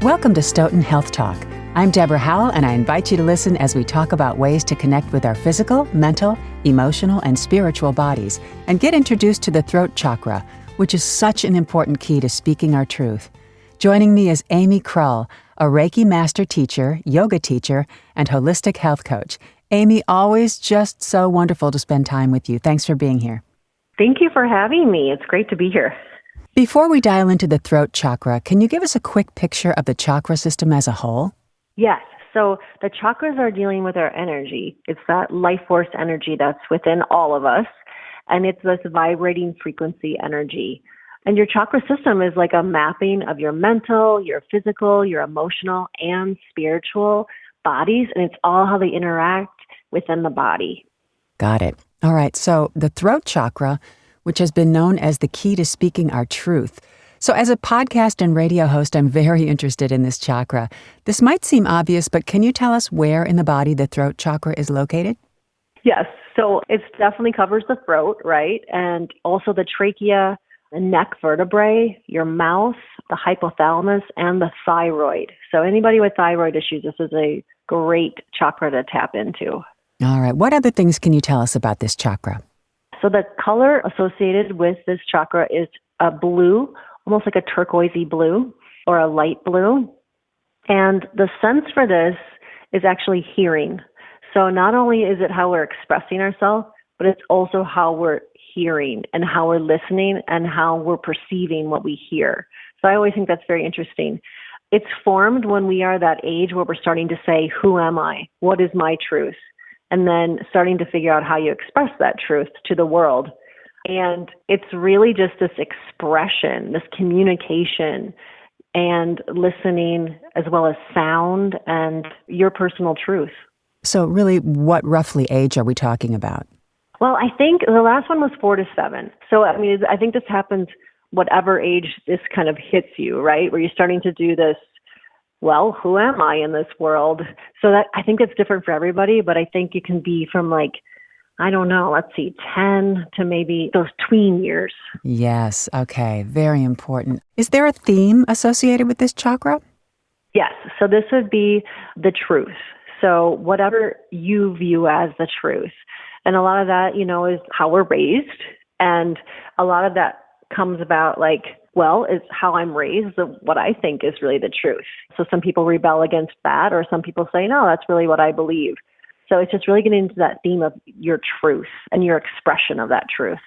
Welcome to Stoughton Health Talk. I'm Deborah Howell, and I invite you to listen as we talk about ways to connect with our physical, mental, emotional, and spiritual bodies, and get introduced to the throat chakra, which is such an important key to speaking our truth. Joining me is Amy Krull, a Reiki master teacher, yoga teacher, and holistic health coach. Amy, always just so wonderful to spend time with you. Thanks for being here. Thank you for having me. It's great to be here. Before we dial into the throat chakra, can you give us a quick picture of the chakra system as a whole? Yes. So the chakras are dealing with our energy. It's that life force energy that's within all of us. And it's this vibrating frequency energy. And your chakra system is like a mapping of your mental, your physical, your emotional, and spiritual bodies. And it's all how they interact within the body. Got it. All right. So the throat chakra, which has been known as the key to speaking our truth. So as a podcast and radio host, I'm very interested in this chakra. This might seem obvious, but can you tell us where in the body the throat chakra is located? Yes. So it definitely covers the throat, right? And also the trachea, the neck vertebrae, your mouth, the hypothalamus, and the thyroid. So anybody with thyroid issues, this is a great chakra to tap into. All right. What other things can you tell us about this chakra? So the color associated with this chakra is a blue, almost like a turquoisey blue or a light blue. And the sense for this is actually hearing. So not only is it how we're expressing ourselves, but it's also how we're hearing and how we're listening and how we're perceiving what we hear. So I always think that's very interesting. It's formed when we are that age where we're starting to say, who am I? What is my truth? And then starting to figure out how you express that truth to the world. And it's really just this expression, this communication and listening, as well as sound and your personal truth. So really, what roughly age are we talking about? Well, I think the last one was 4 to 7. So, I mean, I think this happens whatever age this kind of hits you, right? Where you're starting to do this, well, who am I in this world? So that I think it's different for everybody, but I think it can be from like, I don't know, let's see, 10 to maybe those tween years. Yes. Okay. Very important. Is there a theme associated with this chakra? Yes. So this would be the truth. So whatever you view as the truth. And a lot of that, is how we're raised. And a lot of that comes about like, well, it's how I'm raised, what I think is really the truth. So some people rebel against that, or some people say, no, that's really what I believe. So it's just really getting into that theme of your truth and your expression of that truth.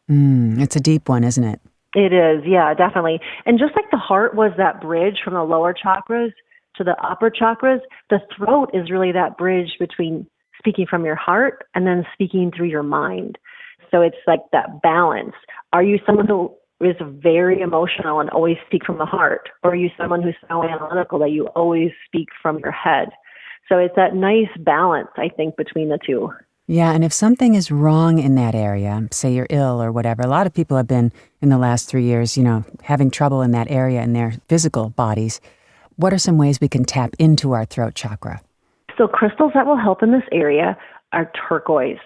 It's a deep one, isn't it? It is, yeah, definitely. And just like the heart was that bridge from the lower chakras to the upper chakras, the throat is really that bridge between speaking from your heart and then speaking through your mind. So it's like that balance. Are you someone who is very emotional and always speak from the heart? Or are you someone who's so analytical that you always speak from your head? So it's that nice balance, I think, between the two. Yeah, and if something is wrong in that area, say you're ill or whatever, a lot of people have been in the last 3 years, having trouble in that area in their physical bodies. What are some ways we can tap into our throat chakra? So crystals that will help in this area are turquoise.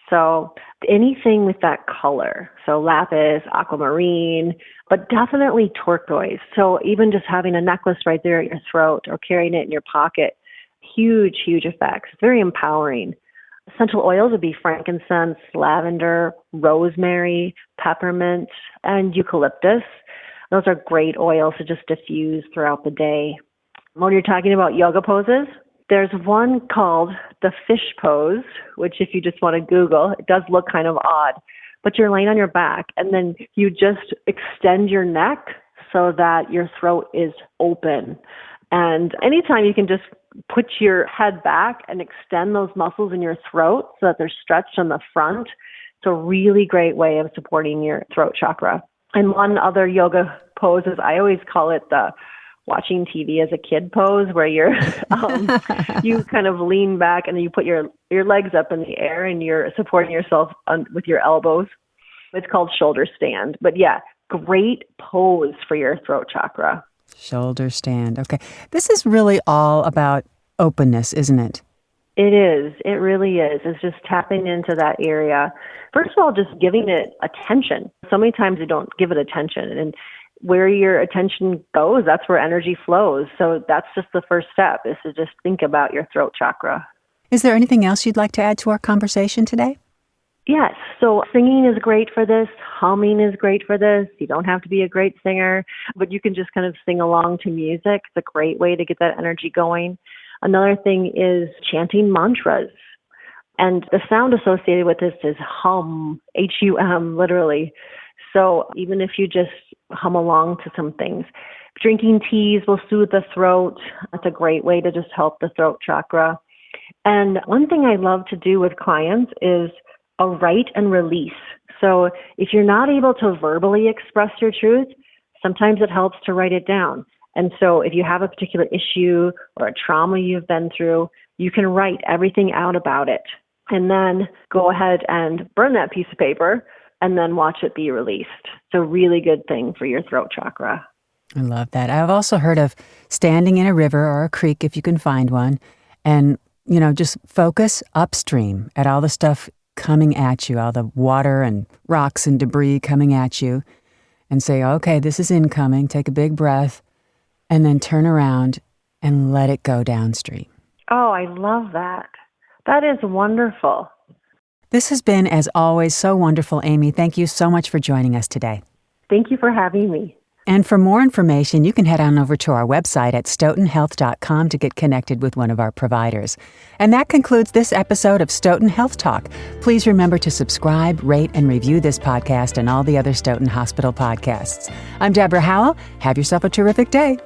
So anything with that color, so lapis, aquamarine, but definitely turquoise. So even just having a necklace right there at your throat or carrying it in your pocket, huge, huge effects. It's very empowering. Essential oils would be frankincense, lavender, rosemary, peppermint, and eucalyptus. Those are great oils to just diffuse throughout the day. When you're talking about yoga poses, there's one called the fish pose, which if you just want to Google, it does look kind of odd, but you're laying on your back and then you just extend your neck so that your throat is open. And anytime you can just put your head back and extend those muscles in your throat so that they're stretched on the front, it's a really great way of supporting your throat chakra. And one other yoga pose is, I always call it the watching TV as a kid pose, where you're you kind of lean back and then you put your legs up in the air and you're supporting yourself with your elbows. It's called shoulder stand. But yeah, great pose for your throat chakra. Shoulder stand. Okay. This is really all about openness, isn't it? It is. It really is. It's just tapping into that area. First of all, just giving it attention. So many times we don't give it attention. And where your attention goes, that's where energy flows. So that's just the first step, is to just think about your throat chakra. Is there anything else you'd like to add to our conversation today? Yes. So singing is great for this. Humming is great for this. You don't have to be a great singer, but you can just kind of sing along to music. It's a great way to get that energy going. Another thing is chanting mantras. And the sound associated with this is hum, H-U-M, literally. So even if you just hum along to some things. Drinking teas will soothe the throat. That's a great way to just help the throat chakra. And one thing I love to do with clients is a write and release. So if you're not able to verbally express your truth, sometimes it helps to write it down. And so if you have a particular issue or a trauma you've been through, you can write everything out about it and then go ahead and burn that piece of paper and then watch it be released. It's a really good thing for your throat chakra. I love that. I've also heard of standing in a river or a creek, if you can find one, and, just focus upstream at all the stuff coming at you, all the water and rocks and debris coming at you, and say, okay, this is incoming. Take a big breath, and then turn around and let it go downstream. Oh, I love that. That is wonderful. This has been, as always, so wonderful, Amy. Thank you so much for joining us today. Thank you for having me. And for more information, you can head on over to our website at stoughtonhealth.com to get connected with one of our providers. And that concludes this episode of Stoughton Health Talk. Please remember to subscribe, rate, and review this podcast and all the other Stoughton Hospital podcasts. I'm Deborah Howell. Have yourself a terrific day.